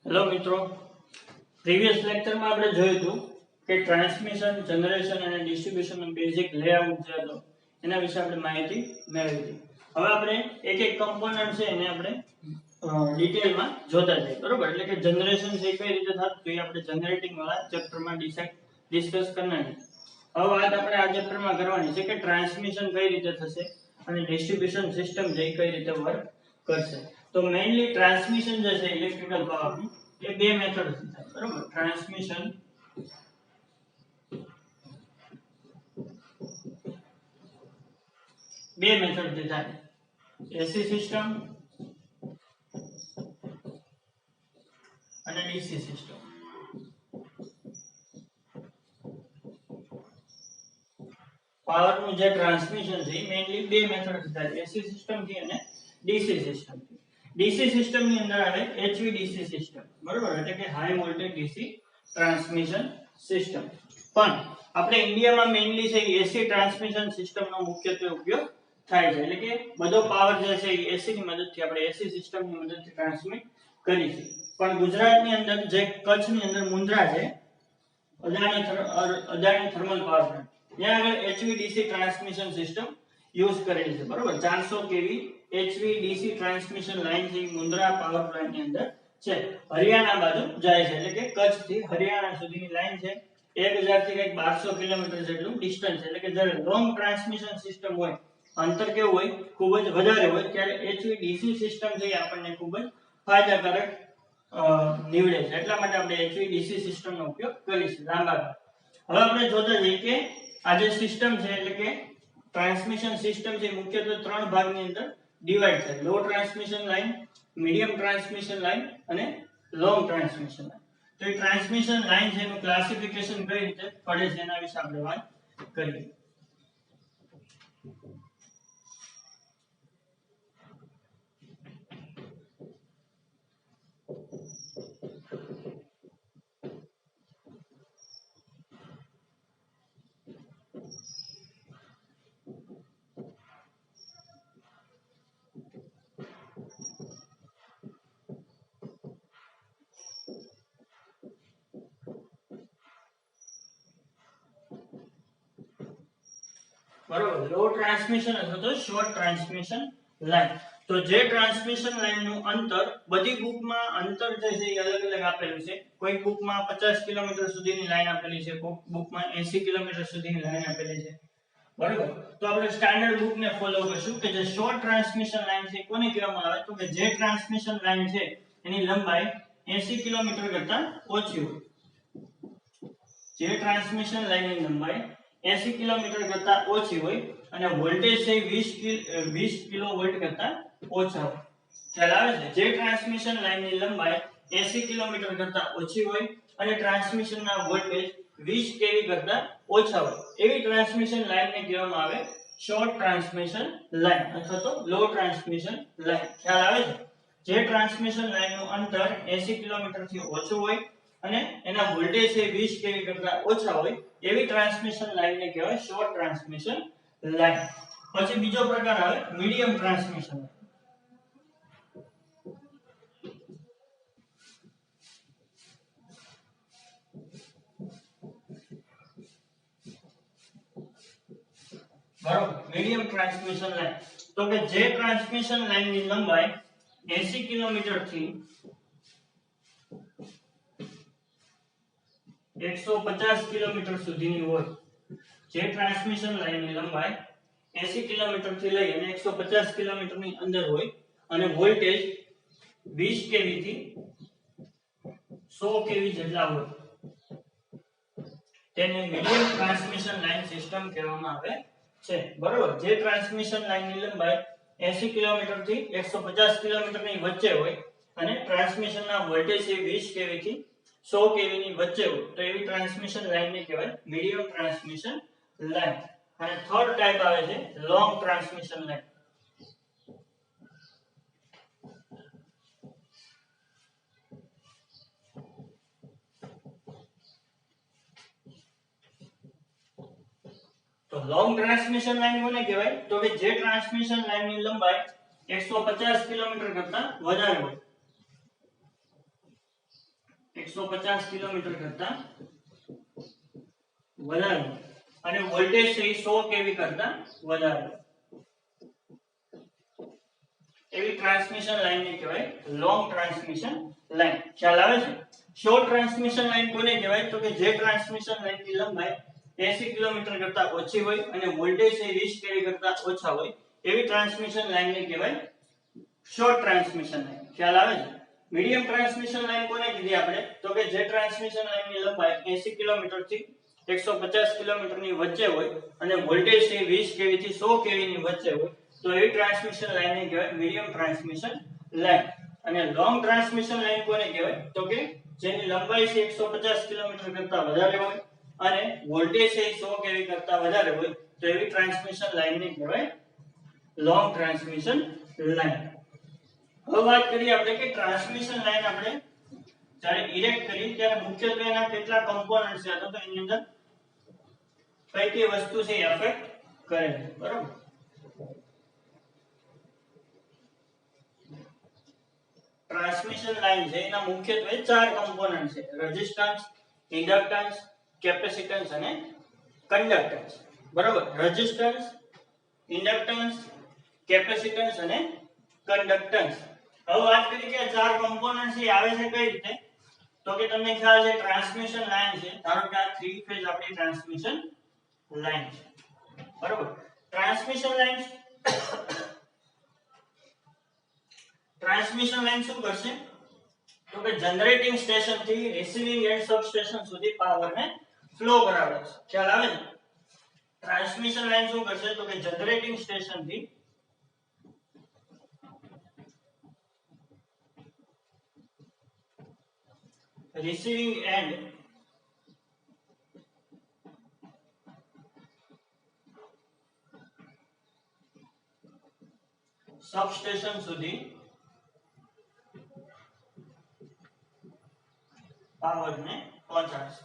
Hello મિત્રો, previous લેક્ચરમાં આપણે જોયું હતું કે ટ્રાન્સમિશન, જનરેશન અને ડિસ્ટ્રીબ્યુશનનો બેઝિક લેઆઉટ જે હતો એના વિશે આપણે માહિતી મેળવી હતી. હવે આપણે એક એક કમ્પોનન્ટ છે એને આપણે ડિટેલમાં જોતા જઈએ, બરોબર? એટલે કે જનરેશન છે કઈ રીતે થતું તો એ આપણે જનરેટિંગ વાળા ચેપ્ટરમાં ડિસ્કસ કરના છે. હવે વાત આપણે આ ચેપ્ટરમાં કરવાની છે કે ટ્રાન્સમિશન કઈ રીતે થશે અને ડિસ્ટ્રીબ્યુશન સિસ્ટમ જે કઈ રીતે વર્ક કરશે. તો મેઇનલી ટ્રાન્સમિશન જે છે ઇલેક્ટ્રિકલ પાવરનું એ બે મેથડ થી થાય, બરોબર? ટ્રાન્સમિશન બે મેથડ થી થાય, એસી સિસ્ટમ અને ડીસી સિસ્ટમ. પાવર નું જે ટ્રાન્સમિશન છે મેઇનલી બે મેથડ થી થાય, એસી સિસ્ટમ થી અને ડીસી સિસ્ટમ થી. ડીસી સિસ્ટમ ની અંદર આવે એચવીડીસી સિસ્ટમ, બરોબર? એટલે કે high voltage DC transmission system. પણ આપણે ઇન્ડિયામાં મેઇનલી છે એસી ટ્રાન્સમિશન સિસ્ટમનો મુખ્યત્વે ઉપયોગ થાય છે. એટલે કે બધો પાવર જે છે એ એસી ની મદદથી આપણે એસી સિસ્ટમની મદદથી ટ્રાન્સમિટ કરીએ છીએ. પણ ગુજરાતની અંદર જે કચ્છની અંદર મુન્દ્રા છે, અદાણી થર્મલ પાવર પ્લાન્ટ, ત્યાં આગળ એચવીડીસી ટ્રાન્સમિશન સિસ્ટમ યુઝ કરેલી છે, બરોબર? 400 કેવી એચવીડીસી ટ્રાન્સમિશન લાઈન થી મુન્દ્રા પાવર પ્લાન્ટ ની અંદર છે, હરિયાણા બાજુ જાય છે. એટલે કે કચ્છ થી હરિયાણા સુધીની લાઈન છે. 1000 થી કંઈક 1200 કિલોમીટર જેટલું ડિસ્ટન્સ છે. એટલે કે જ્યારે લોંગ ટ્રાન્સમિશન સિસ્ટમ હોય, અંતર કેવું હોય, ખૂબ જ વધારે હોય, ત્યારે એચવીડીસી સિસ્ટમ છે આપણને ખૂબ જ ફાયદાકારક નીવડે છે. એટલા માટે આપણે એચવીડીસી સિસ્ટમનો ઉપયોગ કરીશું લાંબા ગાળે. હવે આપણે જોતા જઈએ કે આ જે સિસ્ટમ છે એટલે કે ટ્રાન્સમિશન સિસ્ટમ છે મુખ્યત્વે ત્રણ ભાગની અંદર ડિવાઈડ થાય: low transmission line, medium transmission line અને લોંગ ટ્રાન્સમિશન લાઈન. તો એ ટ્રાન્સમિશન લાઈન છે એનું ક્લાસિફિકેશન કઈ રીતે પડે છે એના વિશે આપણે વાત કરીએ. બરોબર, લો ટ્રાન્સમિશન અથવા તો શોર્ટ ટ્રાન્સમિશન લાઈન. તો જે ટ્રાન્સમિશન લાઈન નું અંતર, બધી બુકમાં અંતર જે છે એ અલગ અલગ આપેલું છે. કોઈ બુકમાં 50 કિલોમીટર સુધીની લાઈન આપેલી છે, કોઈ બુકમાં 80 કિલોમીટર સુધીની લાઈન આપેલી છે, બરોબર? તો આપણે સ્ટાન્ડર્ડ બુકને ફોલો કરશું કે જે શોર્ટ ટ્રાન્સમિશન લાઈન છે કોને કહેવામાં આવે તો કે જે ટ્રાન્સમિશન લાઈન છે એની લંબાઈ 80 કિલોમીટર કરતા ઓછી હોય. જે ટ્રાન્સમિશન લાઈનની લંબાઈ 80 કિલોમીટર કરતા ઓછી હોય અને વોલ્ટેજ છે 20 કિલોવોલ્ટ કરતા ઓછા હોય. ખ્યાલ આવે છે? જે ટ્રાન્સમિશન લાઈનની લંબાઈ 80 કિલોમીટર કરતા ઓછી હોય અને ટ્રાન્સમિશનના વોલ્ટેજ 20 કેવી કરતા ઓછા હોય, એવી ટ્રાન્સમિશન લાઈનને કહેવામાં આવે શોર્ટ ટ્રાન્સમિશન લાઈન અથવા તો લો ટ્રાન્સમિશન લાઈન. ખ્યાલ આવે છે? જે ટ્રાન્સમિશન લાઈનનું અંતર 80 કિલોમીટરથી ઓછું હોય અને એના વોલ્ટેજ છે 20 કેવી કરતા ઓછા હોય, એવી ટ્રાન્સમિશન લાઈનને કહેવાય શોર્ટ ટ્રાન્સમિશન લાઈન. પછી બીજો પ્રકાર આવે મીડિયમ ટ્રાન્સમિશન લાઈન. બરોબર, મીડિયમ ટ્રાન્સમિશન લાઈન. તો કે જે ટ્રાન્સમિશન લાઈનની લંબાઈ 80 કિલોમીટર થી 150 કિલોમીટર સુધીની હોય. જે ટ્રાન્સમિશન લાઈનની લંબાઈ 80 કિલોમીટર થી લઈ અને 150 કિલોમીટરની અંદર હોય અને વોલ્ટેજ 20 કેવી થી 100 કેવી જેટલા હોય, તેને મીડિયમ ટ્રાન્સમિશન લાઈન સિસ્ટમ કહેવામાં આવે છે, બરોબર? જે ટ્રાન્સમિશન લાઈનની લંબાઈ 80 કિલોમીટર થી 150 કિલોમીટરની વચ્ચે હોય અને ટ્રાન્સમિશનના વોલ્ટેજ છે 20 કેવી થી 100 કેવી ની વચ્ચે હોય, તો એવી ટ્રાન્સમિશન લાઈનને કહેવાય મીડિયમ ટ્રાન્સમિશન લાઈન. અને થર્ડ ટાઈપ આવે છે લોંગ ટ્રાન્સમિશન લાઈન. તો લોંગ ટ્રાન્સમિશન લાઈન કોને કહેવાય તો કે જે ટ્રાન્સમિશન લાઈનની લંબાઈ 150 કિલોમીટર કરતા વધારે હોય 150 કિલોમીટર કરતા વધારે અને વોલ્ટેજ છે એ 100 કેવી કરતા વધારે એવી ટ્રાન્સમિશન લાઈન ને કહેવાય લોંગ ટ્રાન્સમિશન લાઈન. ખ્યાલ આવે છે? શોર્ટ ટ્રાન્સમિશન લાઈન કોને કહેવાય? તો કે જે ટ્રાન્સમિશન લાઈન ની લંબાઈ 80 કિલોમીટર કરતા ઓછી હોય અને વોલ્ટેજ છે 20 કેવી કરતા ઓછા હોય એવી ટ્રાન્સમિશન લાઈન ને કહેવાય શોર્ટ ટ્રાન્સમિશન લાઈન. ખ્યાલ આવે છે? મીડિયમ ટ્રાન્સમિશન લાઈન કોને કીધી આપણે? તો કે જે ટ્રાન્સમિશન લાઈન ની લંબાઈ 80 કિલોમીટર થી 150 કિલોમીટર ની વચ્ચે હોય અને વોલ્ટેજ છે 20 કેવી થી 100 કેવી ની વચ્ચે હોય તો એવી ટ્રાન્સમિશન લાઈન ને કહેવાય મીડિયમ ટ્રાન્સમિશન લાઈન. અને લોંગ ટ્રાન્સમિશન લાઈન કોને કહેવાય? તો કે જેની લંબાઈ છે 150 કિલોમીટર કરતા વધારે હોય અને વોલ્ટેજ છે 100 કેવી કરતા વધારે હોય તો એવી ટ્રાન્સમિશન લાઈન ને કહેવાય લોંગ ટ્રાન્સમિશન લાઈન. હવે વાત કરીએ આપણે કે ટ્રાન્સમિશન લાઈન આપણે જ્યારે ઇરેક્ટ કરી ત્યારે મુખ્યત્વે એના કેટલા કમ્પોનન્ટ છે તો એની અંદર કઈ કઈ વસ્તુ છે એફેક્ટ કરે છે. બરાબર? ટ્રાન્સમિશન લાઈન છે એના મુખ્યત્વે 4 કમ્પોનન્ટ છે: રેઝિસ્ટન્સ, ઇન્ડક્ટન્સ, કેપેસિટન્સ અને કન્ડક્ટન્સ. બરાબર? રેઝિસ્ટન્સ, ઇન્ડક્ટન્સ, કેપેસિટન્સ અને કન્ડક્ટન્સ. હવે વાત કરીએ કે આ 4 કમ્પોનન્ટ છે આવે છે કઈ રીતે? તો કે તમને ખ્યાલ છે ટ્રાન્સમિશન લાઈન છે, ધારો કે આ 3 ફેઝ આપણી ટ્રાન્સમિશન લાઈન છે. બરાબર? ટ્રાન્સમિશન લાઈન શું કરશે? તો કે જનરેટિંગ સ્ટેશન થી રિસીવિંગ એન્ડ સબસ્ટેશન સુધી પાવર ને ફ્લો કરાવે છે. ખ્યાલ આવે છે? ટ્રાન્સમિશન લાઈન શું કરશે? તો કે જનરેટિંગ સ્ટેશન થી રિસીવિંગ એન્ડ સબસ્ટેશન સુધી પાવર ને પહોંચાડશે.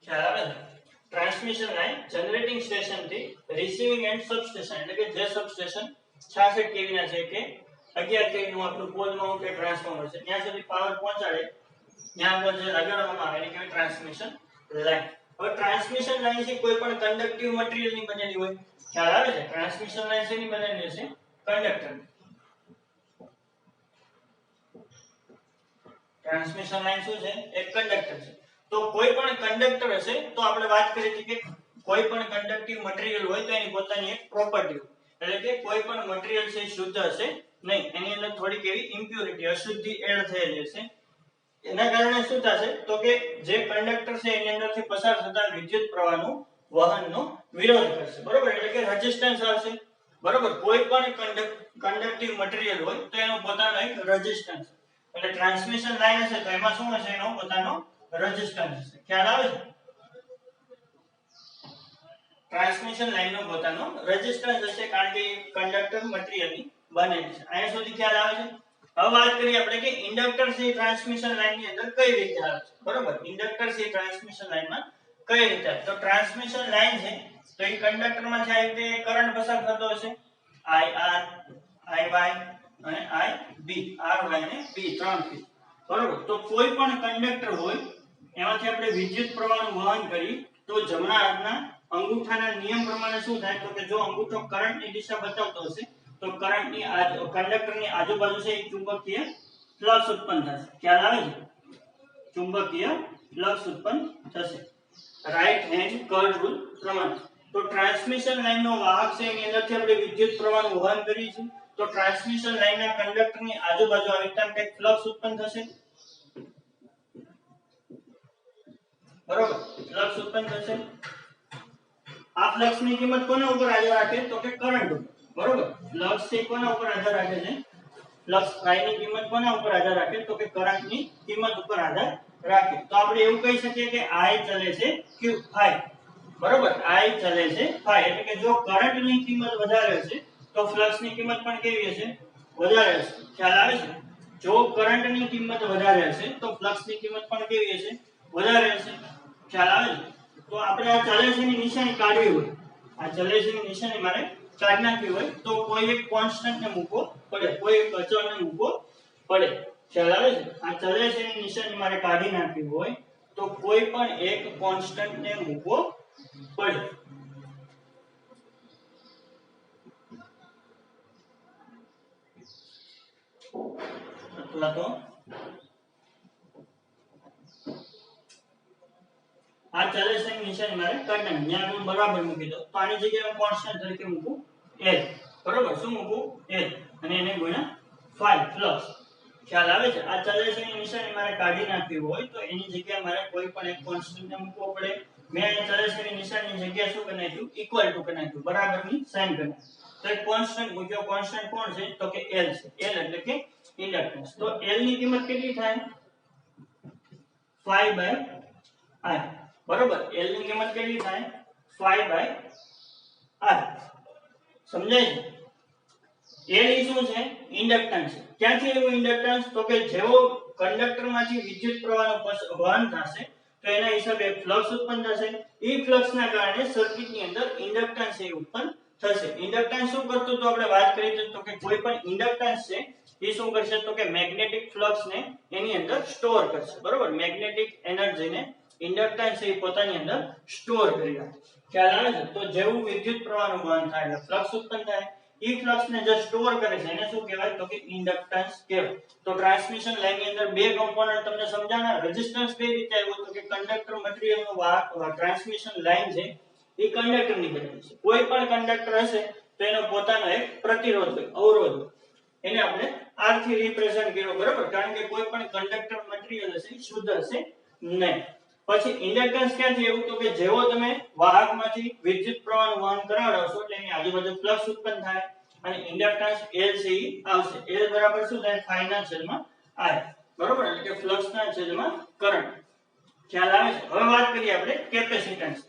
ખ્યાલ આવે છે? ટ્રાન્સમિશન લાઈન જનરેટિંગ સ્ટેશન થી રિસીવિંગ એન્ડ સબસ્ટેશન એટલે કે જે સબસ્ટેશન 66 કેવી ના છે કે 11 કેવી નું આપણું પોલ માઉન્ટ કે ટ્રાન્સફોર્મર છે ત્યાં સુધી પાવર પહોંચાડે ત્યાં આગળ જે લગાડવામાં આવે એને કહેવાય ટ્રાન્સમિશન લાઈન. હવે ટ્રાન્સમિશન લાઈન છે કોઈ પણ કન્ડક્ટિવ મટીરીયલ ની બનેલી હોય. ખ્યાલ આવે છે? ટ્રાન્સમિશન લાઈન શેની બનેલી હશે? કંડક્ટર. ટ્રાન્સમિશન લાઈન શું છે? એક કંડક્ટર છે. તો કોઈ પણ કંડક્ટર હશે તો આપણે વાત કરી હતી કે કોઈ પણ કન્ડક્ટિવ મટીરીયલ હોય તો એની પોતાની એક પ્રોપર્ટી હોય. એટલે કે કોઈ પણ મટીરીયલ છે શુદ્ધ હશે નહીં, એની અંદર થોડીક એવી ઇમ્પ્યોરિટી અશુદ્ધિ એડ થયેલી હશે. એના કારણે શું થશે? તો કે જે કંડક્ટર છે એની અંદરથી પસાર થતા વિદ્યુત પ્રવાહનું વહનનો વિરોધ કરશે. બરોબર? એટલે કે રેઝિસ્ટન્સ આવશે. બરોબર? કોઈ પણ કન્ડક્ટિવ મટીરીયલ હોય તો એનો પોતાનો એક રેઝિસ્ટન્સ, એટલે ટ્રાન્સમિશન લાઈન હશે તો એમાં શું હશે? એનો પોતાનો રેઝિસ્ટન્સ હશે. ખ્યાલ આવે છે? ટ્રાન્સમિશન લાઈનનો પોતાનો રેઝિસ્ટન્સ હશે કારણ કે કંડક્ટર મટીરીયલની બનેલી છે. અહીંયા સુધી ખ્યાલ આવે છે? હવે વાત કરીએ આપણે કે ઇન્ડક્ટર છે ટ્રાન્સમિશન લાઈનની અંદર કઈ રીતે આવે છે. બરોબર? ઇન્ડક્ટર છે ટ્રાન્સમિશન લાઈનમાં કઈ રીતે આવે? તો ટ્રાન્સમિશન લાઈન છે તો એ કંડક્ટરમાં છે આ રીતે કરંટ પસાર થતો હશે, IR, IY અને IB, RY અને B ત્રણથી. બરોબર? તો કોઈ પણ કંડક્ટર હોય એમાંથી આપણે વિદ્યુત પ્રવાહનું વહન કરી તો જમણા હાથના અંગૂઠાના નિયમ પ્રમાણે શું થાય? તો કે જો અંગૂઠો કરંટની દિશા બતાવતો હશે તો કરંટની કંડક્ટરની આજુબાજુ છે એક ચુંબકીય ફ્લક્સ ઉત્પન્ન થશે. ખ્યાલ આવે છે? ચુંબકીય ફ્લક્સ ઉત્પન્ન થશે રાઈટ હેન્ડ કર્વ રૂલ પ્રમાણે. તો ટ્રાન્સમિશન લાઈનનો વાહક છે એની અંદરથી આપણે વિદ્યુત પ્રવાહનું વહન કરીએ છીએ તો ટ્રાન્સમિશન લાઈનના કંડક્ટરની આજુબાજુ આવી રીતે કંઈક ફ્લક્સ ઉત્પન્ન થશે. બરોબર? ફ્લક્સ ઉત્પન્ન થશે. આ ફ્લક્સની કિંમત કોના ઉપર આધાર રાખે? તો કે કરંટ ઉપર. બરોબર? ફ્લક્સ છે કોના ઉપર આધાર રાખે છે? ફ્લક્સ ફાઈની કિંમત કોના ઉપર આધાર રાખે? તો કે કરંટની કિંમત ઉપર આધાર રાખે. તો આપણે એવું કહી શકીએ કે I ચલે છે Q ફાઈ. બરોબર? I ચલે છે ફાઈ એટલે કે જો કરંટની કિંમત વધારે હશે તો ફ્લક્સની કિંમત પણ કેવી હશે? વધારે હશે. ખ્યાલ આવે છે? જો કરંટની કિંમત વધારે હશે તો ફ્લક્સની કિંમત પણ કેવી હશે? વધારે હશે. ખ્યાલ આવે છે? તો આપણે આ ચલે છે ની નિશાની કાઢવી હોય, આ ચલે છે ની નિશાની મારે કાઢી નાખવી હોય તો કોઈ એક કોન્સ્ટન્ટ ને મૂકવો પડે, કોઈ એક અચળ ને મૂકવો પડે. ખ્યાલ આવે છે? આ ચલે છે ની નિશાની મારે કાઢી નાખવી હોય તો કોઈ પણ એક કોન્સ્ટન્ટ ને મૂકવો પડે. અથવા તો આ ચલે છે ની નિશાની મારે કાઢી નાખવી, ત્યાં હું બરાબર મૂકી દઉં તો આની જગ્યાએ હું કોન્સ્ટન્ટ તરીકે મૂકું l. બરાબર, શું મૂકું? l. અને એને ગુણ્યા 5 પ્લસ. ખ્યાલ આવે છે? આ ચલે છે ની નિશાની મારે કાઢી નાખવી હોય તો એની જગ્યાએ મારે કોઈ પણ એક કોન્સ્ટન્ટ ને મૂકવો પડે. મેં અહીં ચલે છે ની નિશાની જગ્યાએ શું કરી નાખ્યું? ઇક્વલ ટુ કરી નાખ્યું, બરાબરની સાઈન કરી નાખી. તો એક કોન્સ્ટન્ટ મૂક્યો. કોન્સ્ટન્ટ કોણ છે? તો કે l છે. l એટલે કે ઇન્ડક્ટન્સ. તો l ની કિંમત કેટલી થાય? 5/r. બરોબર, l ની કિંમત કેટલી થાય? 5/r. સમજાય છે? l ઈ શું છે? ઇન્ડક્ટન્સ છે. ક્યાંથી આવ્યું ઇન્ડક્ટન્સ? તો કે જેવો કંડક્ટરમાંથી વિદ્યુત પ્રવાહનો વહન થશે તો એના હિસાબે ફ્લક્સ ઉત્પન્ન થશે. ઈ ફ્લક્સના કારણે સર્કિટની અંદર ઇન્ડક્ટન્સ એ ઉત્પન્ન થશે. ઇન્ડક્ટન્સ શું કરતું તો આપણે વાત કરી તો કે કોઈ પણ ઇન્ડક્ટન્સ છે એ શું કરશે તો કે મેગ્નેટિક ફ્લક્સ ને એની અંદર સ્ટોર કરશે. બરોબર, મેગ્નેટિક એનર્જી ને ઇન્ડક્ટન્સ એ પોતાની અંદર સ્ટોર કરી રાખે. ખ્યાલ આવે છે? તો જેવું વિદ્યુત પ્રવાહનું વહન થાય એટલે ફ્લક્સ ઉત્પન્ન થાય. ઈ ફ્લક્સ ને જે સ્ટોર કરે છે એને શું કહેવાય તો કે ઇન્ડક્ટન્સ કહેવાય. તો ટ્રાન્સમિશન લાઈન ની અંદર બે કમ્પોનન્ટ તમને સમજાણા. રેઝિસ્ટન્સ કઈ રીતે આવ્યો તો કે કંડક્ટર મટીરીયલ નો વાહક ટ્રાન્સમિશન લાઈન છે એ કંડક્ટર ની બનેલી છે. કોઈ પણ કંડક્ટર હશે તો એનો પોતાનો એક પ્રતિરોધ હોય, અવરોધ હોય. એને આપણે R થી રિપ્રેઝન્ટ કર્યો. બરાબર, કારણ કે કોઈ પણ કંડક્ટર મટીરીયલ હશે શુદ્ધ હશે નહીં. પછી ઇન્ડક્ટન્સ ક્યાંથી એવું તો કે જેવો તમે વાહકમાંથી વિદ્યુત પ્રવાહનું વહન કરાવશો એટલે એની આજુબાજુ ફ્લક્સ ઉત્પન્ન થાય અને ઇન્ડક્ટન્સ L છે ઈ આવશે. L બરાબર શું થાય? 5 ના છેદમાં I. બરોબર, એટલે કે ફ્લક્સ ના છેદમાં કરંટ. ખ્યાલ આવે છે? હવે વાત કરીએ આપણે કેપેસિટન્સ.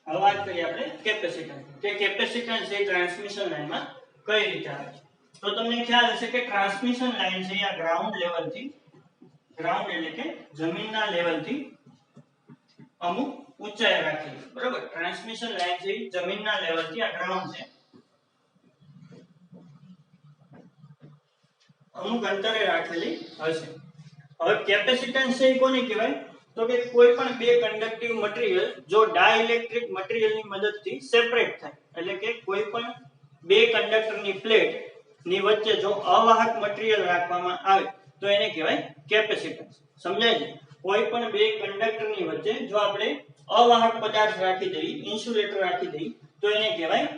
હવે વાત કરીએ આપણે કેપેસિટન્સ. કે કેપેસિટન્સ એ ટ્રાન્સમિશન લાઈનમાં કઈ રીતે આવે છે? તો તમને ખ્યાલ હશે કે ટ્રાન્સમિશન લાઈન છે આ ગ્રાઉન્ડ લેવલ થી, ગ્રાઉન્ડ એટલે કે જમીનના લેવલ થી અમુક ઊંચાઈ રાખેલી. બરોબર, ટ્રાન્સમિશન લાઈન છે જમીનના લેવલ થી આ ગ્રાઉન્ડ છે અમુક અંતરે રાખેલી હશે. હવે કેપેસિટન્સ છે કોને કહેવાય તો કે કોઈ પણ બે કંડક્ટિવ મટીરીયલ જો ડાઇલેક્ટ્રિક મટીરીયલની મદદથી સેપરેટ થાય, એટલે કે કોઈ પણ બે કંડક્ટરની પ્લેટ ની વચ્ચે જો અવાહક મટીરીયલ રાખવામાં આવે તો એને કહેવાય કેપેસિટન્સ. સમજાય છે? કોઈ પણ બે કંડક્ટરની વચ્ચે જો આપણે અવાહક પદાર્થ રાખી દઈએ, ઇન્સ્યુલેટર રાખી દઈએ તો એને કહેવાય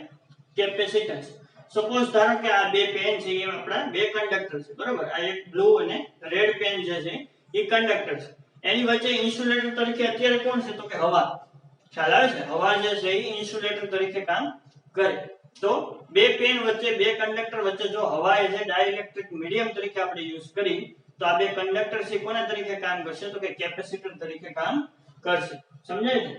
કેપેસિટન્સ. સપોઝ ધારો કે આ બે પેન છે એ આપણા બે કંડક્ટર છે. બરોબર, આ એક બ્લુ અને રેડ પેન જે છે એ કંડક્ટર છે. એની વચ્ચે ઇન્સ્યુલેટર તરીકે અત્યારે કોણ છે તો કે હવા. ખ્યાલ આવે છે? હવા જે છે એ ઇન્સ્યુલેટર તરીકે કામ કરે. તો બે પેન વચ્ચે, બે કંડક્ટર વચ્ચે જો હવા એ જે ડાઇલેક્ટ્રિક મીડિયમ તરીકે આપણે યુઝ કરી તો આ બે કંડક્ટર છે કોના તરીકે કામ કરશે તો કે કેપેસિટર તરીકે કામ કરશે. સમજાય છે?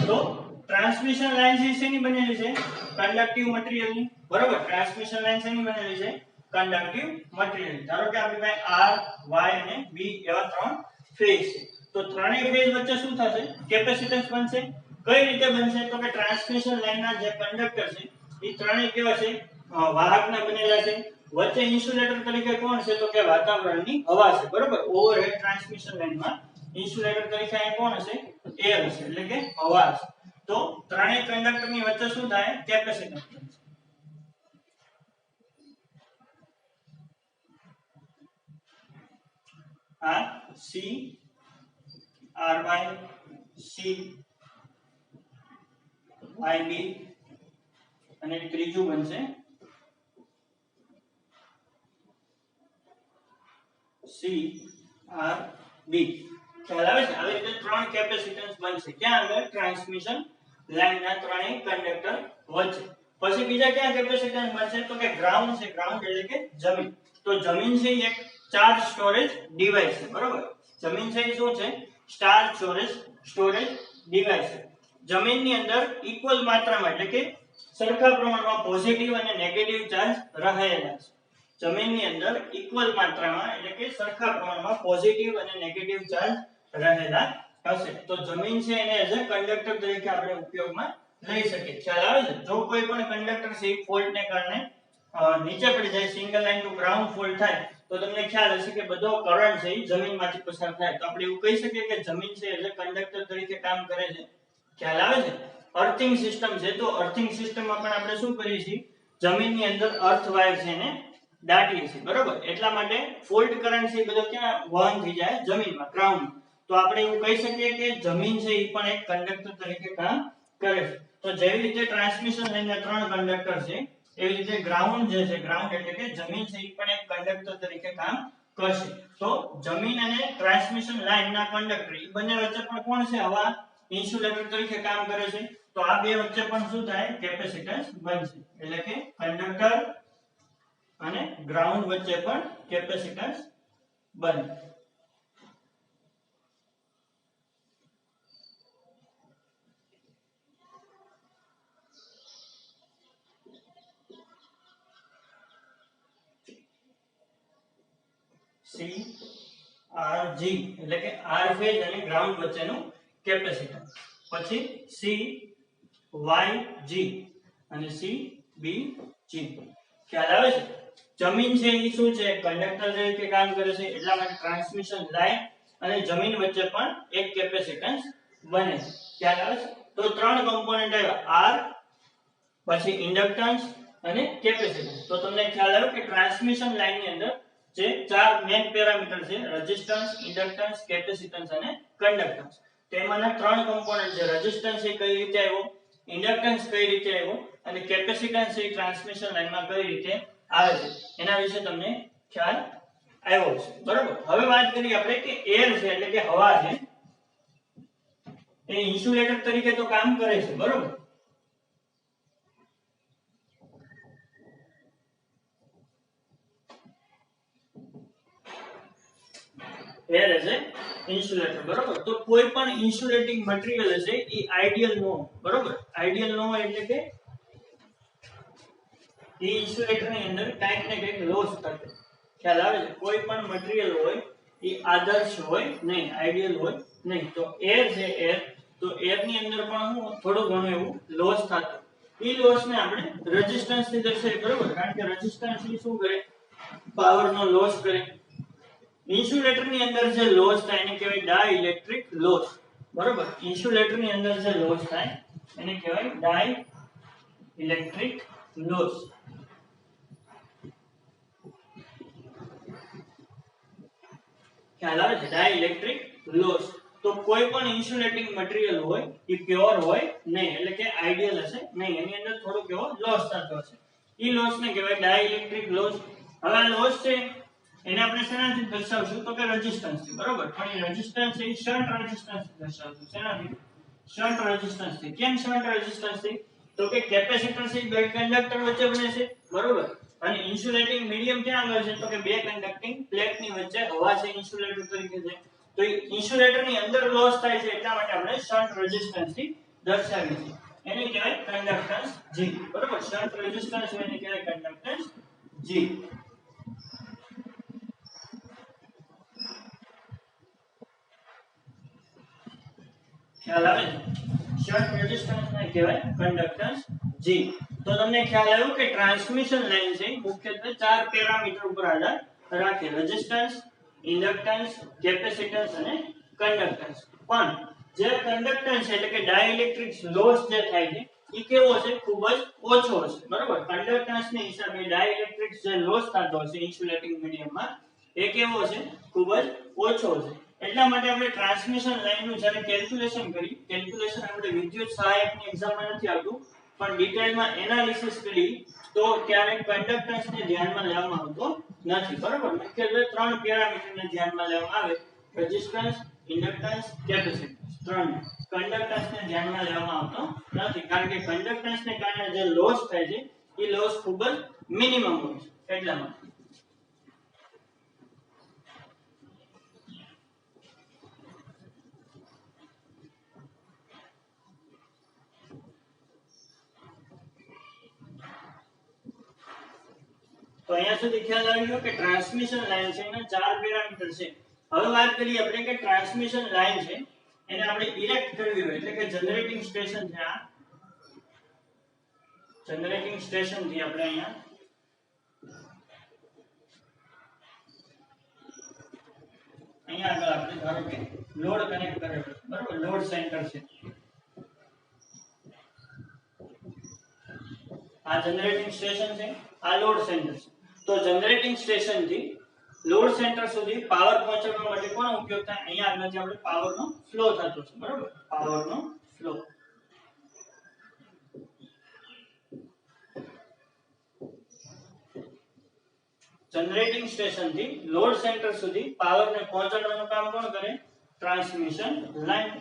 તો ટ્રાન્સમિશન લાઈન છે શેની બનેલી છે? કંડક્ટિવ મટીરીયલની. બરોબર, ટ્રાન્સમિશન લાઈન શેની બનેલી છે? કંડક્ટિવ મટીરીયલ. ધારો કે આપણી પાસે R, Y અને B એવા ત્રણ ફેઝ છે. તો ત્રણેય ફેઝ વચ્ચે શું થશે? કેપેસિટન્સ બનશે. કઈ રીતે બનશે તો કે ટ્રાન્સમિશન લાઈનના જે કંડક્ટર છે એ ત્રણેય કેવા છે? વાહકના બનેલા છે. વચ્ચે ઇન્સ્યુલેટર તરીકે કોણ છે તો કે વાતાવરણની હવા છે. બરોબર, ઓવરહેડ ટ્રાન્સમિશન લાઈનમાં ઇન્સ્યુલેટર તરીકે અહીં કોણ હશે? એર હશે, એટલે કે હવા હશે. તો ત્રણેય કંડક્ટરની વચ્ચે શું થાય? કેપેસિટન્સ બનશે. આ C RY C YB અને ત્રીજું બનશે CRB. ખ્યાલ આવે છે? આવી રીતે ત્રણ કેપેસિટન્સ બનશે. ક્યાં આગળ? ટ્રાન્સમિશન લાઈનના ત્રણેય કંડક્ટર વચ્ચે. પછી બીજા ક્યાં કેપેસિટન્સ બનશે તો કે ગ્રાઉન્ડ છે. ગ્રાઉન્ડ એટલે કે જમીન. તો જમીન છે એક ચાર્જ સ્ટોરેજ ડિવાઇસ છે. બરોબર, જમીન છે એ શું છે? ચાર્જ સ્ટોરેજ ડિવાઇસ છે. જમીનની અંદર ઇક્વલ માત્રામાં એટલે કે સરખા પ્રમાણમાં પોઝિટિવ અને નેગેટિવ ચાર્જ રહેલા છે. જમીનની અંદર ઇક્વલ માત્રામાં એટલે કે સરખા પ્રમાણમાં પોઝિટિવ અને નેગેટિવ ચાર્જ રહેલા હશે તો જમીન છે એને એઝ અ કંડક્ટર તરીકે આપણે ઉપયોગમાં લઈ શકીએ ખ્યાલ આવે છે જો કોઈ પણ કંડક્ટર છે ફોલ્ટને કારણે નીચે પડી જાય single line to ground fault થાય તો તમને ખ્યાલ હશે કે બધો કરંટ છે એ જમીનમાંથી પસાર થાય તો આપણે એવું કહી શકીએ કે જમીન છે એટલે કંડક્ટર તરીકે કામ કરે છે ખ્યાલ આવે છે અર્થિંગ સિસ્ટમ છે તો અર્થિંગ સિસ્ટમમાં પણ આપણે શું કરીએ છીએ જમીનની અંદર અર્થ વાયર છે ને દાટીએ છીએ બરોબર એટલા માટે ફોલ્ટ કરંટ છે બધો ક્યાં વહન થઈ જાય જમીનમાં ગ્રાઉન્ડ તો આપણે એવું કહી શકીએ કે જમીન છે એ પણ એક કંડક્ટર તરીકે કામ કરે છે તો જેવી રીતે ટ્રાન્સમિશન લાઇનના 3 કંડક્ટર છે એવી રીતે ગ્રાઉન્ડ જે છે ગ્રાઉન્ડ એટલે કે જમીન છે એ પણ એક કંડક્ટર તરીકે કામ કરશે તો જમીન અને ટ્રાન્સમિશન લાઇનના કંડક્ટર એ બંને વચ્ચે પણ કોણ છે હવા ઇન્સ્યુલેટર તરીકે કામ કરે છે તો આ બે વચ્ચે પણ શું થાય કેપેસિટન્સ બનશે એટલે કે કંડક્ટર અને ગ્રાઉન્ડ વચ્ચે પણ કેપેસિટન્સ બને સી આર જી એટલે કે આર ફેઝ અને ગ્રાઉન્ડ વચ્ચેનું કેપેસિટન્સ પછી સી વાય જી અને સી બી જી ખ્યાલ આવે છે જમીન છે એ શું છે કંડક્ટર તરીકે કામ કરે છે એટલા માટે ટ્રાન્સમિશન લાઇન અને જમીન વચ્ચે પણ એક કેપેસિટન્સ બને છે ખ્યાલ આવે છે તો 3 કમ્પોનન્ટ આવ્યા આર પછી ઇન્ડક્ટન્સ અને કેપેસિટન્સ તો તમને ખ્યાલ આવ્યો કે ટ્રાન્સમિશન લાઇનની અંદર જે 4 મેઇન પેરામીટર છે રેઝિસ્ટન્સ ઇન્ડક્ટન્સ કેપેસિટન્સ અને કન્ડક્ટન્સ તેમાંના 3 કમ્પોનન્ટ છે રેઝિસ્ટન્સ એ કઈ રીતે આવ્યો ઇન્ડક્ટન્સ કઈ રીતે આવ્યો અને કેપેસિટન્સ એ ટ્રાન્સમિશન લાઇનમાં કઈ રીતે આવે છે એના વિશે તમને ખ્યાલ આવ્યો છે બરાબર હવે વાત કરીએ આપણે કે એર છે એટલે કે હવા છે એ ઇન્સ્યુલેટર તરીકે તો કામ કરે છે બરાબર એર એઝ એ ઇન્સ્યુલેટર બરોબર તો કોઈ પણ ઇન્સ્યુલેટિંગ મટીરીયલ હશે એ આઇડિયલ નો બરોબર આઇડિયલ નો એટલે કે એ ઇન્સ્યુલેટર ની અંદર કંઈક ને કંઈક લોસ થશે ખ્યાલ આવે છે કોઈ પણ મટીરીયલ હોય એ આદર્શ હોય નહીં આઇડિયલ હોય નહીં તો એર છે એર તો એર ની અંદર પણ હું થોડું ઘણું એવું લોસ થતો એ લોસ ને આપણે રેઝિસ્ટન્સ થી દર્શાવીએ બરોબર કારણ કે રેઝિસ્ટન્સ એ શું કરે પાવર નો લોસ કરે ઇન્સ્યુલેટર ની અંદર જે લોસ થાય એને કહેવાય ડાઇલેક્ટ્રિક લોસ બરોબર ઇન્સ્યુલેટર ની અંદર જે લોસ થાય એને કહેવાય ડાઇલેક્ટ્રિક લોસ ખ્યાલ આવે છે ડાઇલેક્ટ્રિક લોસ તો કોઈ પણ ઇન્સ્યુલેટિંગ મટીરીયલ હોય એ પ્યોર હોય નહીં એટલે કે આઇડિયલ હશે નહીં એની અંદર થોડો કેવો લોસ થતો હશે એ લોસ ને કહેવાય ડાઇલેક્ટ્રિક લોસ હવે આ લોસ છે એને આપણે શેનાથી દર્શાવશું તો કે રેઝિસ્ટન્સ થી બરોબર પણ એ રેઝિસ્ટન્સ એ શન્ટ રેઝિસ્ટન્સ થી દર્શાવશું શેનાથી શન્ટ રેઝિસ્ટન્સ થી કેમ શન્ટ રેઝિસ્ટન્સ થી તો કે કેપેસિટર છે બે કંડક્ટર વચ્ચે બને છે બરોબર અને ઇન્સ્યુલેટિંગ મીડિયમ ક્યાં આગળ છે તો કે બે કંડક્ટિંગ પ્લેટ ની વચ્ચે હવા છે ઇન્સ્યુલેટર તરીકે છે તો ઇન્સ્યુલેટર ની અંદર લોસ થાય છે એટલા માટે આપણે શન્ટ રેઝિસ્ટન્સ થી દર્શાવીએ છીએ એને કહેવાય કન્ડક્ટન્સ G બરોબર શન્ટ રેઝિસ્ટન્સ એને કહેવાય કન્ડક્ટન્સ G ખ્યાલ આવે શન્ટ રેઝિસ્ટન્સ ને કહેવાય કન્ડક્ટન્સ G તો તમને ખ્યાલ આવ્યો કે ટ્રાન્સમિશન લાઇન છે મુખ્યત્વે 4 પેરામીટર ઉપર આધાર રાખે રેઝિસ્ટન્સ ઇન્ડક્ટન્સ કેપેસિટન્સ અને કન્ડક્ટન્સ પણ જે કન્ડક્ટન્સ એટલે કે ડાઇલેક્ટ્રિક લોસ જે થાય છે એ કેવો છે ખૂબ જ ઓછો હશે બરોબર કન્ડક્ટન્સ ને હિસાબે ડાઇલેક્ટ્રિક જે લોસ થતો હશે ઇન્સ્યુલેટિંગ મીડિયમમાં એ કેવો છે ખૂબ જ ઓછો છે એટલા માટે આપણે ટ્રાન્સમિશન લાઇન નું જ્યારે કેલ્ક્યુલેશન આપણે વિદ્યુત સહાયકની એક્ઝામમાં નથી આવતું પણ ડિટેલમાં એનાલિસિસ કરી તો ત્યારે કન્ડક્ટન્સ ને ધ્યાનમાં લેવામાં આવતો નથી બરોબર મુખ્યત્વે 3 પેરામીટરને ધ્યાનમાં લેવામાં આવે રેઝિસ્ટન્સ ઇન્ડક્ટન્સ કેપેસિટન્સ 3 કન્ડક્ટન્સ ને ધ્યાનમાં લેવામાં આવતો નથી કારણ કે કન્ડક્ટન્સ ને કારણે જે લોસ થાય છે એ લોસ ખૂબ જ મિનિમમ હોય છે એટલા માટે તો અહીંયા સુધી ખ્યાલ આવી ગયો કે ટ્રાન્સમિશન લાઈન છે એના 4 પેરામીટર છે. હવે વાત કરીએ આપણે કે ટ્રાન્સમિશન લાઈન છે એને આપણે ઇરેક્ટ કરવી હોય એટલે કે જનરેટિંગ સ્ટેશન છે આ જનરેટિંગ સ્ટેશન થી આપણે અહીંયા આગળ આપણે ધારો કે લોડ કનેક્ટ કરેલો બરાબર લોડ સેન્ટર છે આ જનરેટિંગ સ્ટેશન છે આ લોડ સેન્ટર છે તો જનરેટિંગ સ્ટેશન થી લોડ સેન્ટર સુધી પાવર પહોંચાડવા માટે કોનો ઉપયોગ થાય અહીંયા આગળથી આપણે પાવરનો ફ્લો થતો છે બરાબર પાવરનો ફ્લો જનરેટિંગ સ્ટેશન થી લોડ સેન્ટર સુધી પાવરને પહોંચાડવાનું કામ કોણ કરે ટ્રાન્સમિશન લાઈન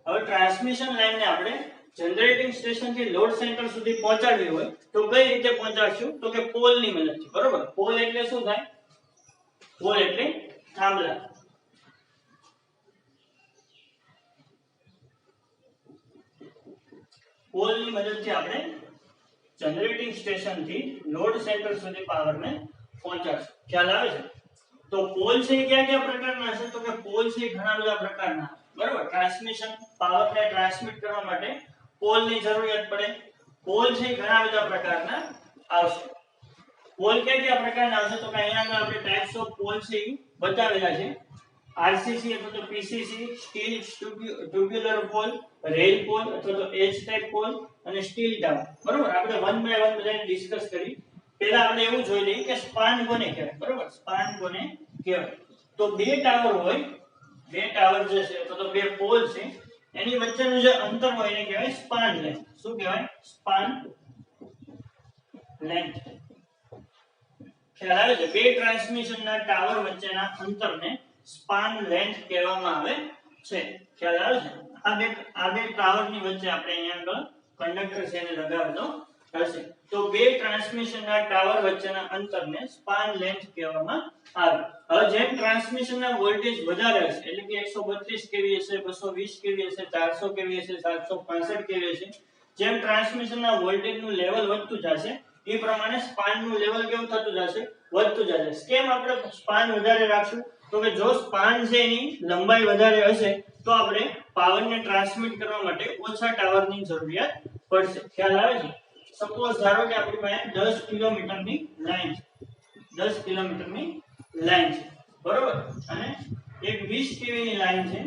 હવે ટ્રાન્સમિશન લાઈનને આપણે જનરેટિંગ સ્ટેશન થી લોડ સેન્ટર સુધી પહોંચાડવી હોય તો કઈ રીતે પહોંચાડશું તો કે પોલ ની મદદથી બરોબર પોલ એટલે શું થાય પોલ એટલે થાંભલા પોલ ની મદદથી આપણે જનરેટિંગ સ્ટેશન થી લોડ સેન્ટર સુધી પાવરને પહોંચાડશું ખ્યાલ આવે છે તો પોલ છે કયા પ્રકારના છે તો કે પોલ છે ઘણા બધા પ્રકારના બરોબર ટ્રાન્સમિશન પાવરને ટ્રાન્સમિટ કરવા માટે પોલ ની જરૂરિયાત પડે પોલ છે ઘણા બધા પ્રકારના આવશે પોલ કયા પ્રકારના આવશે તો કે અહીંયા આપણે ટાઇપ્સ ઓફ પોલ છે એ બતાવેલા છે આરસીસી અથવા તો PCC steel tubular pole rail pole અથવા તો એચ ટાઇપ પોલ અને સ્ટીલ ટાવર બરોબર આપણે વન બાય વન બધાને ડિસ્કસ કરી પહેલા આપણે એવું જોઈ લઈએ કે સ્પાન કોને કહેવાય બરોબર સ્પાન કોને કહેવાય તો બે ટાવર હોય બે ટાવર જે છે તો બે પોલ છે એની વચ્ચેનું જે અંતર હોય એને કહેવાય સ્પાન લેન્થ શું કહેવાય સ્પાન લેન્થ ખ્યાલ આવે છે બે ટ્રાન્સમિશનના ટાવર વચ્ચેના અંતરને સ્પાન લેન્થ કહેવામાં આવે છે ખ્યાલ આવે છે આ બે ટાવરની વચ્ચે આપણે અહીંયા આગળ કંડક્ટર છે એને લગાવેલો હશે તો બે ટ્રાન્સમિશનના ટાવર વચ્ચેના અંતરને સ્પાન લેન્થ કહેવામાં આવે હવે જેમ ટ્રાન્સમિશનના વોલ્ટેજ વધારે હશે એટલે કે 132 કેવી હશે 220 કેવી હશે 400 કેવી હશે 765 કેવી હશે જેમ ટ્રાન્સમિશનના વોલ્ટેજનું લેવલ વધતું જશે એ પ્રમાણે સ્પાનનું લેવલ કેવું થતું જશે વધતું જશે કેમ આપણે સ્પાન વધારે રાખશું તો કે જો સ્પાન છે એની લંબાઈ વધારે હશે તો આપણે પાવરને ટ્રાન્સમિટ કરવા માટે ઓછા ટાવરની જરૂરિયાત પડશે ખ્યાલ આવે છે સપોઝ ધારો કે આપણી પાસે 10 કિલોમીટરની લાઈન છે 10 કિલોમીટરની લાઈન છે બરોબર અને એક 20 કેવી ની લાઈન છે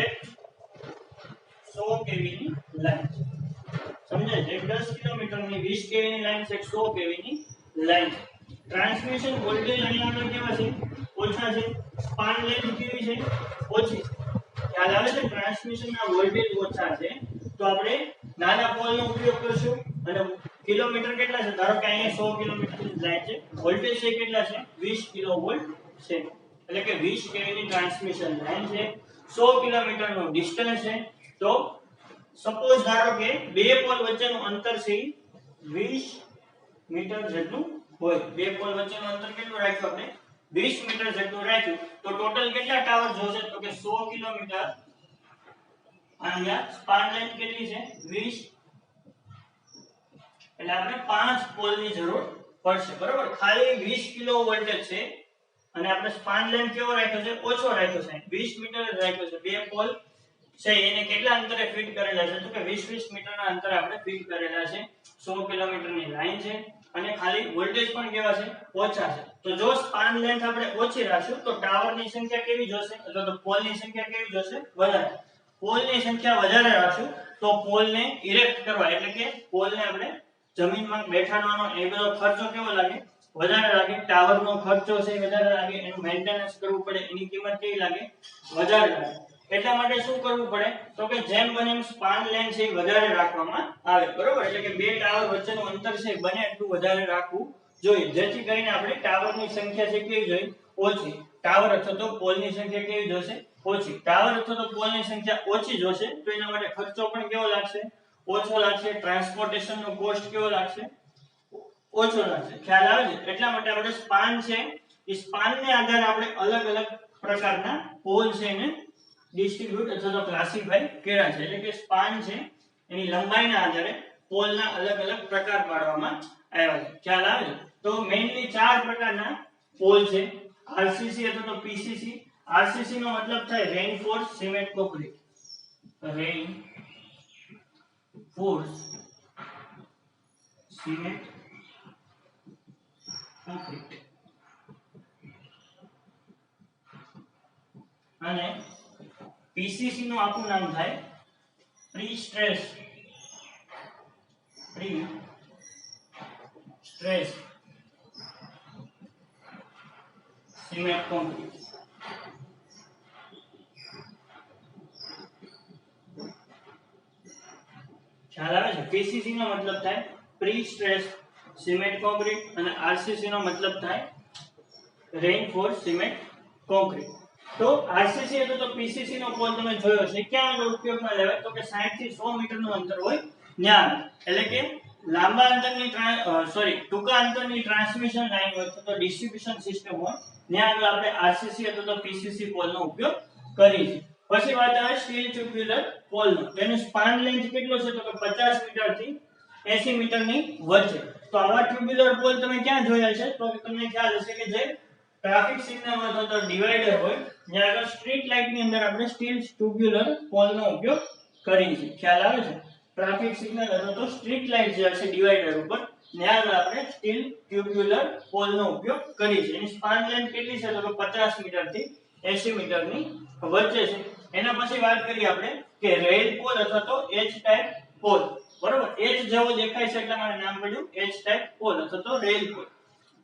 એક 100 કેવી ની લાઈન છે સમજાય છે 10 કિલોમીટરની 20 કેવી ની લાઈન છે 100 કેવી ની લાઈન છે ટ્રાન્સમિશન વોલ્ટેજ અહીંયા આગળ કેવા છે ઓછા છે સ્પાન લેન્થ કેવી છે ઓછી ખ્યાલ આવે છે ટ્રાન્સમિશનના વોલ્ટેજ ઓછા છે તો આપણે નાના પોલનો ઉપયોગ કરશું અને કિલોમીટર કેટલા છે ધારો કે અહીંયા 100 કિલોમીટરની લાઈન છે વોલ્ટેજ છે કેટલા છે 20 કિલોવોલ્ટ છે એટલે કે 20 કેવી ની ટ્રાન્સમિશન લાઈન છે 100 કિલોમીટરનો ડિસ્ટન્સ છે તો સપોઝ ધારો કે બે પોલ વચ્ચેનું અંતર છે 20 મીટર જેટલું હોય બે પોલ વચ્ચેનું અંતર કેટલું રાખ્યું આપણે 20 મીટર જેટલું રાખ્યું તો ટોટલ કેટલા ટાવર જોશે તો કે 100 કિલોમીટર અહીંયા સ્પાન લેન્થ કેટલી છે 20 એટલે આપણે 5 પોલની જરૂર પડશે બરોબર ખાલી 20 કિલો વોલ્ટેજ છે અને આપણે સ્પાન લેન્થ કેવો રાખ્યો છે ઓછો રાખ્યો છે 20 મીટર જ રાખ્યો છે બે પોલ છે એને કેટલા અંતરે ફિટ કરેલા છે તો કે 20 મીટરના અંતરે આપણે ફિટ કરેલા છે 100 કિલોમીટરની લાઈન છે અને ખાલી વોલ્ટેજ પણ કેવા છે ઓછા છે તો જો સ્પાન લેન્થ આપણે ઓછી રાખશું તો ટાવરની સંખ્યા કેવી જોશે અથવા તો પોલની સંખ્યા કેવી જોશે વધારે પોલની સંખ્યા વધારે રાખશું તો પોલને ઇરેક્ટ કરવા એટલે કે પોલને આપણે જમીનમાં બેઠાડવાનો એ બધો ખર્ચો કેવો લાગે વધારે લાગે ટાવરનો ખર્ચો છે વધારે લાગે એનું મેન્ટેનન્સ કરવું પડે એની કિંમત કેવી લાગે વધારે લાગે એટલા માટે શું કરવું પડે તો કે જેમ બને એમ સ્પાન લેન્થ છે વધારે રાખવામાં આવે બરોબર એટલે કે બે ટાવર વચ્ચેનું અંતર છે બને એટલું વધારે રાખવું જોઈએ જેથી કરીને આપણે ટાવરની સંખ્યા છે કેવી જોઈએ ઓછી ટાવર અથવા તો પોલની સંખ્યા કેવી જોશે ઓછી ટાવર અથવા તો પોલની સંખ્યા ઓછી જોશે તો એના માટે ખર્ચો પણ કેવો લાગશે ઓછો લાગશે ટ્રાન્સપોર્ટેશનનો કોસ્ટ કેવો લાગશે ઓછો લાગશે ખ્યાલ આવે છે એટલા માટે આપણે સ્પાન છે એ સ્પાનને આધારે આપણે અલગ અલગ પ્રકારના પોલ છે એને ડિસ્ટ્રીબ્યુટ અથવા તો ક્લાસિફાઈ કર્યા છે, એટલે કે સ્પાન છે એની લંબાઈના આધારે પોલના અલગ અલગ પ્રકાર પાડવામાં આવ્યા છે. ખ્યાલ આવે છે? તો મેઇનલી 4 પ્રકારના પોલ છે. આરસીસી અથવા તો પીસીસી. આરસીસી નો મતલબ થાય reinforce cement concrete. Reinforce cement concrete. અને પીસીસી નું આખું નામ થાય પ્રી સ્ટ્રેસ સિમેન્ટ કોન્ક્રીટ. ખ્યાલ આવે છે? પીસીસી નો મતલબ થાય પ્રી સ્ટ્રેસ સિમેન્ટ કોન્ક્રીટ અને આરસીસી નો મતલબ થાય રેઇનફોર્સ સિમેન્ટ કોન્ક્રીટ. તો આરસીસી એટલે તો પીસીસી નો પોલ તમે જોયો છે ક્યાં આગળ ઉપયોગમાં લેવાય? તો કે 60 થી 100 મીટર નું અંતર હોય ત્યાં, એટલે કે લાંબા અંતરની ટૂંકા અંતરની ટ્રાન્સમિશન લાઈન હોય તો ડિસ્ટ્રીબ્યુશન સિસ્ટમ હોય ત્યાં આગળ આપણે આરસીસી અથવા તો પીસીસી પોલનો ઉપયોગ કરીએ છીએ. પછી વાત આવે સ્ટીલ ટ્યુબ્યુલર પોલનો. તેનો સ્પાન લેન્થ કેટલો છે? તો કે 50 મીટર થી 80 મીટરની વચ્ચે. તો આવા ટ્યુબ્યુલર પોલ તમે ક્યાં જોયા છે? તો તમને ખ્યાલ હશે કે જે ટ્રાફિક સિગ્નલ અથવા તો ડિવાઈડર હોય ત્યાં આગળ સ્ટ્રીટ લાઇટ ની અંદર આપણે સ્ટીલ ટ્યુબ્યુલર પોલનો ઉપયોગ કરીએ છીએ. ખ્યાલ આવે છે? ટ્રાફિક સિગ્નલ અથવા તો સ્ટ્રીટ લાઇટ જે છે ડિવાઈડર ઉપર ત્યાં આગળ આપણે સ્ટીલ ટ્યુબ્યુલર પોલનો ઉપયોગ કરીએ છીએ. એની સ્પાન લેન્થ કેટલી છે? તો કે 50 મીટર થી 80 મીટરની વચ્ચે છે. એના પછી વાત કરીએ આપણે કે રેલ પોલ અથવા તો એચ ટાઈપ પોલ. બરોબર, એચ જેવો દેખાય છે એટલે મારે નામ પડ્યું એચ ટાઈપ પોલ અથવા તો રેલ પોલ.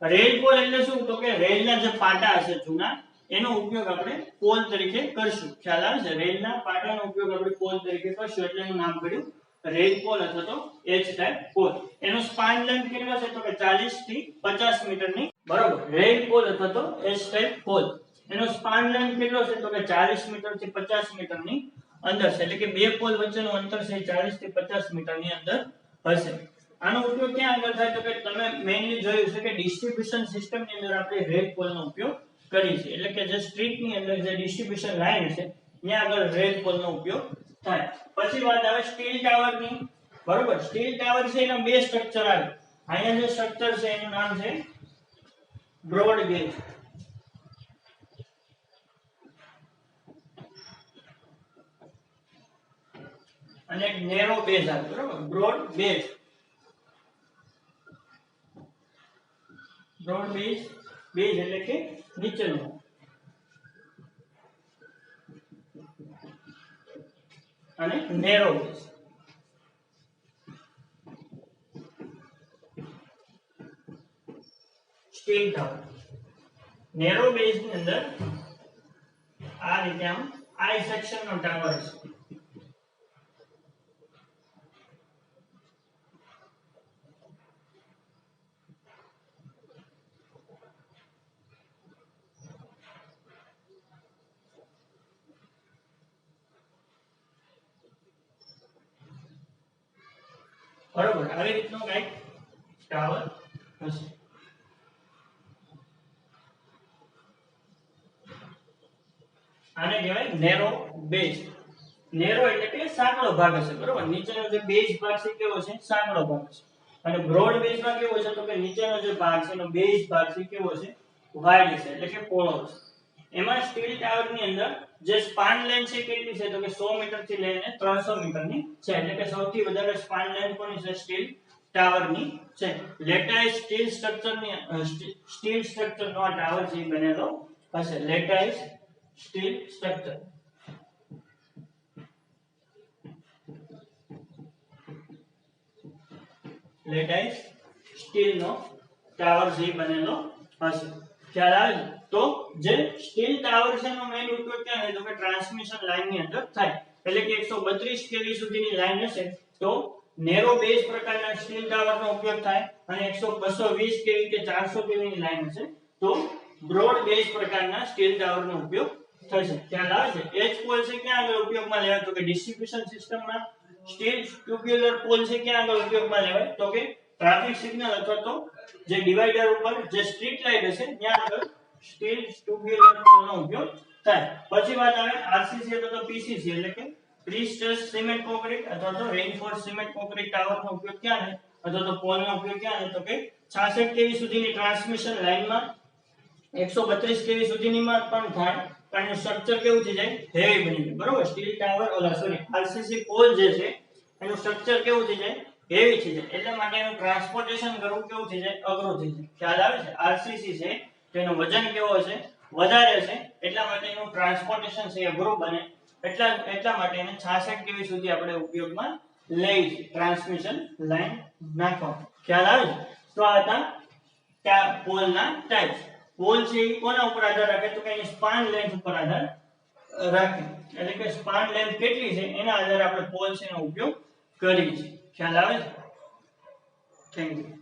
રેલ પોલ એટલે શું? તો કે રેલના જે પાટા હશે જૂના એનો ઉપયોગ આપણે પોલ તરીકે કરશું. ખ્યાલ આવે છે? રેલના પાટાનો ઉપયોગ આપણે પોલ તરીકે કરશું એટલે એનું નામ પડ્યું રેલ પોલ અથવા તો એચ ટાઈપ પોલ. એનો સ્પાન લેન્થ કેટલો છે? તો કે 40 થી 50 મીટરની. બરોબર, રેલ પોલ અથવા તો એચ ટાઈપ પોલ. એનો સ્પાન લેન્થ કેટલો છે? તો કે 40 મીટર થી 50 મીટરની અંદર છે, એટલે કે બે પોલ વચ્ચેનું અંતર છે 40 થી 50 મીટરની અંદર હશે. આનો ઉપયોગ ક્યાં આગળ થાય? તો કે તમે મેઇનલી જોયું છે કે ડિસ્ટ્રીબ્યુશન સિસ્ટમની અંદર આપણે રેલ પોલનો ઉપયોગ કરીએ છીએ, એટલે કે જે સ્ટ્રીટની અંદર જે ડિસ્ટ્રીબ્યુશન લાઈન છે ત્યાં આગળ રેલ પોલનો ઉપયોગ થાય. પછી વાત આવે સ્ટીલ ટાવરની. બરોબર, સ્ટીલ ટાવર છે એના બે સ્ટ્રક્ચર આવે. અહીંયા જે સ્ટ્રક્ચર છે એનું નામ છે બ્રોડ ગેજ અને એક નેરો બેઝ આવે. બરોબર, બ્રોડ બેઝ એટલે કે નીચેનો અને narrow base. Steel tower narrow base ની અંદર આ રીતે આમ આઈ સેક્શન નો ટાવર છે. બરોબર, આવી રીતનો કંઈક ટાવર હશે. આને કહેવાય નેરો બેઝ. નેરો એટલે કે સાંકડો ભાગ હશે. બરોબર, નીચેનો જે બેઝ ભાગ છે કેવો છે? સાંકડો ભાગ છે. અને બ્રોડ બેઝ માં કેવો છે? તો કે નીચેનો જે ભાગ છે એનો બેઝ ભાગ છે કેવો છે? વાઇડ છે, એટલે કે પહોળો છે. એમાં સ્ટીલ ટાવર ની અંદર જે સ્પાન લેન્થ છે કેટલી છે? તો કે 100 મીટર થી લઈને 300 મીટરની છે, એટલે કે સૌથી વધારે સ્પાન લેન્થ કોની છે? સ્ટીલ ટાવરની છે. લેટાઇઝ સ્ટીલ સ્ટ્રક્ચરની સ્ટીલ સ્ટ્રક્ચરનો આ ટાવર છે બનેલો હશે. લેટાઇઝ સ્ટીલ સ્ટ્રક્ચર. લેટાઇઝ સ્ટીલનો ટાવર જે બનેલો હશે. ખ્યાલ આવે છે? તો જે સ્ટીલ ટાવર છે એનો મેઇન ઉપયોગ ક્યાં થાય? તો કે ટ્રાન્સમિશન લાઇન ની અંદર થાય, એટલે કે 132 કેવી સુધીની લાઇન હશે તો નેરો બેઝ પ્રકારના સ્ટીલ ટાવરનો ઉપયોગ થાય, અને 220 કેવી કે 400 કેવીની લાઇન હશે તો બ્રોડ બેઝ પ્રકારના સ્ટીલ ટાવરનો ઉપયોગ થશે. ખ્યાલ આવે છે? એચ પોલ છે ક્યાં આગળ ઉપયોગમાં લેવાય? તો કે ડિસ્ટ્રીબ્યુશન સિસ્ટમમાં. સ્ટીલ ટ્યુબ્યુલર પોલ છે ક્યાં આગળ ઉપયોગમાં લેવાય? તો કે ટ્રાફિક સિગ્નલ અથવા તો જે ડિવાઈડર ઉપર જે સ્ટ્રીટ લાઇટ હશે ત્યાં આગળ સ્ટીલ ટ્યુબ્યુલર પોલનો ઉપયોગ થાય. પછી વાત આવે આરસીસી અથવા તો પીસીસી એટલે કે પ્રી સ્ટ્રેસ સિમેન્ટ કોન્ક્રીટ અથવા તો રેઇનફોર્સ સિમેન્ટ કોન્ક્રીટ ટાવરનો ઉપયોગ ક્યાં થાય અથવા તો પોલનો ઉપયોગ ક્યાં થાય તો કે 66 kV સુધીની ટ્રાન્સમિશન લાઇનમાં 132 kV સુધીનીમાં પણ થાય પણ એનું સ્ટ્રક્ચર કેવું થઈ જાય હેવી બની જાય બરોબર. સ્ટીલ ટાવર આરસીસી પોલ જે છે એનું સ્ટ્રક્ચર કેવું થઈ જાય હેવી થઈ જાય એટલા માટે એનું ટ્રાન્સપોર્ટેશન કરવું કેવું થઈ જાય અઘરું થઈ જાય. ખ્યાલ આવે છે. આરસીસી છે તેનું વજન કેવો હશે વધારે છે એટલા માટે એનું ટ્રાન્સપોર્ટેશન છે અઘરું બને એટલા માટે એને 66 kV સુધી આપણે ઉપયોગમાં લઈ છે ટ્રાન્સમિશન લાઈન નાખવા. ખ્યાલ આવે છે. તો આ હતા પોલના ટાઇપ્સ. પોલ છે એ કોના ઉપર આધાર રાખે તો કે એની સ્પાન લેન્થ ઉપર આધાર રાખે એટલે કે સ્પાન લેન્થ કેટલી છે એના આધારે આપણે પોલ છે એનો ઉપયોગ કરીએ છીએ. ખ્યાલ આવે છે. Thank you.